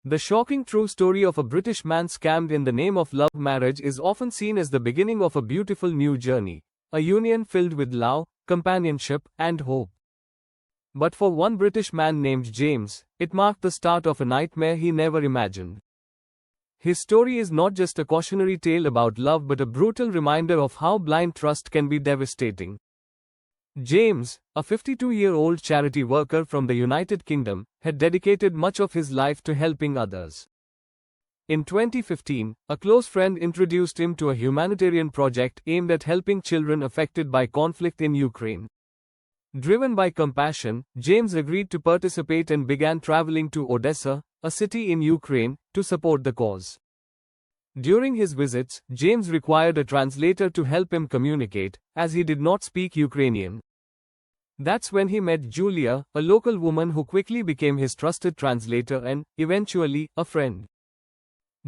The shocking true story of a British man scammed in the name of love marriage is often seen as the beginning of a beautiful new journey, a union filled with love, companionship, and hope. But for one British man named James, it marked the start of a nightmare he never imagined. His story is not just a cautionary tale about love but a brutal reminder of how blind trust can be devastating. James, a 52-year-old charity worker from the United Kingdom, had dedicated much of his life to helping others. In 2015, a close friend introduced him to a humanitarian project aimed at helping children affected by conflict in Ukraine. Driven by compassion, James agreed to participate and began traveling to Odessa, a city in Ukraine, to support the cause. During his visits, James required a translator to help him communicate, as he did not speak Ukrainian. That's when he met Julia, a local woman who quickly became his trusted translator and, eventually, a friend.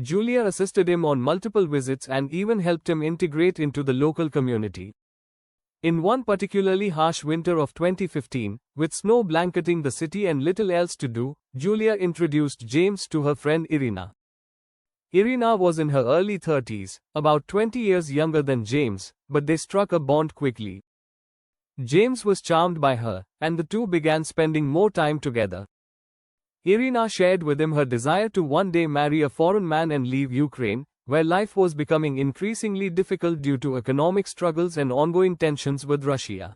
Julia assisted him on multiple visits and even helped him integrate into the local community. In one particularly harsh winter of 2015, with snow blanketing the city and little else to do, Julia introduced James to her friend Irina. Irina was in her early 30s, about 20 years younger than James, but they struck a bond quickly. James was charmed by her, and the two began spending more time together. Irina shared with him her desire to one day marry a foreign man and leave Ukraine, where life was becoming increasingly difficult due to economic struggles and ongoing tensions with Russia.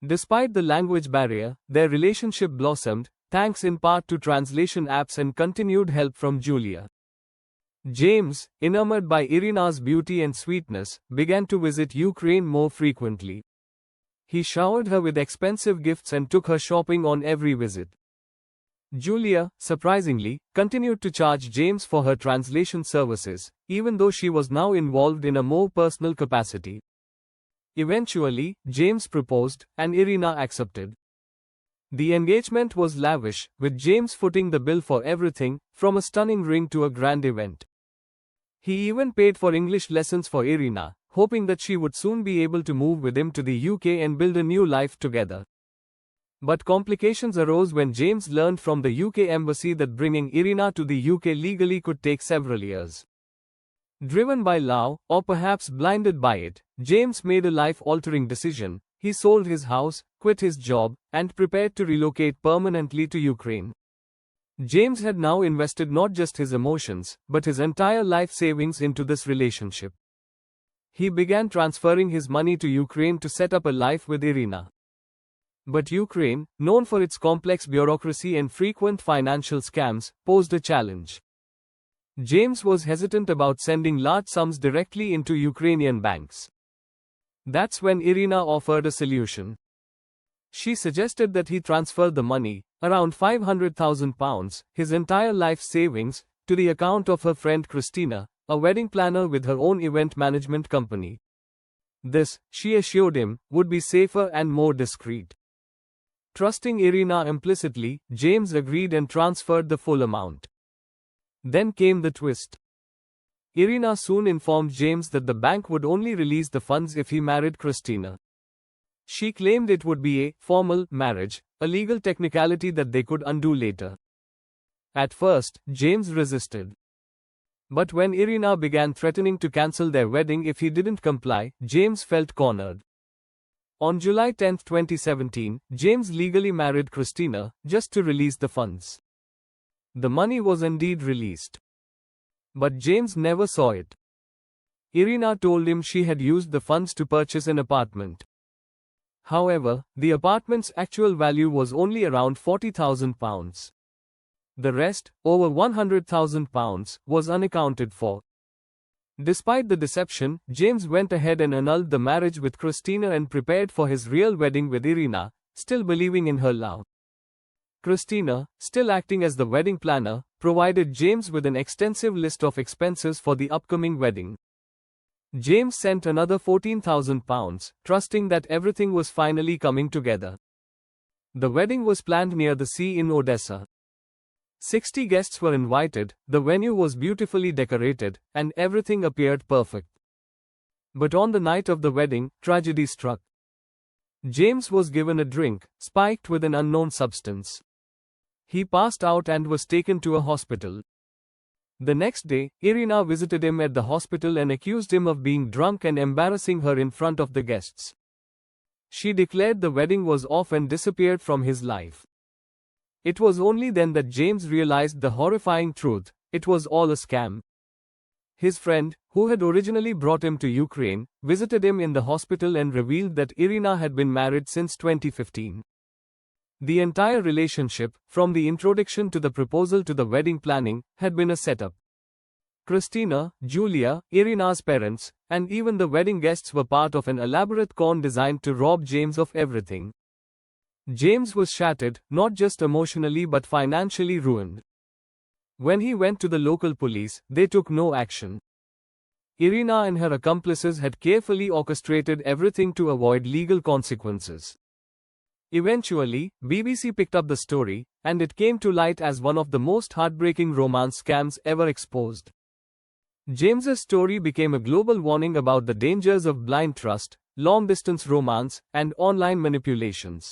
Despite the language barrier, their relationship blossomed, thanks in part to translation apps and continued help from Julia. James, enamored by Irina's beauty and sweetness, began to visit Ukraine more frequently. He showered her with expensive gifts and took her shopping on every visit. Julia, surprisingly, continued to charge James for her translation services, even though she was now involved in a more personal capacity. Eventually, James proposed, and Irina accepted. The engagement was lavish, with James footing the bill for everything, from a stunning ring to a grand event. He even paid for English lessons for Irina, hoping that she would soon be able to move with him to the UK and build a new life together. But complications arose when James learned from the UK embassy that bringing Irina to the UK legally could take several years. Driven by love, or perhaps blinded by it, James made a life-altering decision. He sold his house, quit his job, and prepared to relocate permanently to Ukraine. James had now invested not just his emotions, but his entire life savings into this relationship. He began transferring his money to Ukraine to set up a life with Irina. But Ukraine, known for its complex bureaucracy and frequent financial scams, posed a challenge. James was hesitant about sending large sums directly into Ukrainian banks. That's when Irina offered a solution. She suggested that he transfer the money, around £500,000, his entire life savings, to the account of her friend Christina, a wedding planner with her own event management company. This, she assured him, would be safer and more discreet. Trusting Irina implicitly, James agreed and transferred the full amount. Then came the twist. Irina soon informed James that the bank would only release the funds if he married Christina. She claimed it would be a formal marriage, a legal technicality that they could undo later. At first, James resisted. But when Irina began threatening to cancel their wedding if he didn't comply, James felt cornered. On July 10, 2017, James legally married Christina, just to release the funds. The money was indeed released. But James never saw it. Irina told him she had used the funds to purchase an apartment. However, the apartment's actual value was only around £40,000. The rest, over £100,000, was unaccounted for. Despite the deception, James went ahead and annulled the marriage with Christina and prepared for his real wedding with Irina, still believing in her love. Christina, still acting as the wedding planner, provided James with an extensive list of expenses for the upcoming wedding. James sent another £14,000, trusting that everything was finally coming together. The wedding was planned near the sea in Odessa. 60 guests were invited, the venue was beautifully decorated, and everything appeared perfect. But on the night of the wedding, tragedy struck. James was given a drink, spiked with an unknown substance. He passed out and was taken to a hospital. The next day, Irina visited him at the hospital and accused him of being drunk and embarrassing her in front of the guests. She declared the wedding was off and disappeared from his life. It was only then that James realized the horrifying truth: it was all a scam. His friend, who had originally brought him to Ukraine, visited him in the hospital and revealed that Irina had been married since 2015. The entire relationship, from the introduction to the proposal to the wedding planning, had been a setup. Christina, Julia, Irina's parents, and even the wedding guests were part of an elaborate con designed to rob James of everything. James was shattered, not just emotionally but financially ruined. When he went to the local police, they took no action. Irina and her accomplices had carefully orchestrated everything to avoid legal consequences. Eventually, BBC picked up the story, and it came to light as one of the most heartbreaking romance scams ever exposed. James's story became a global warning about the dangers of blind trust, long-distance romance, and online manipulations.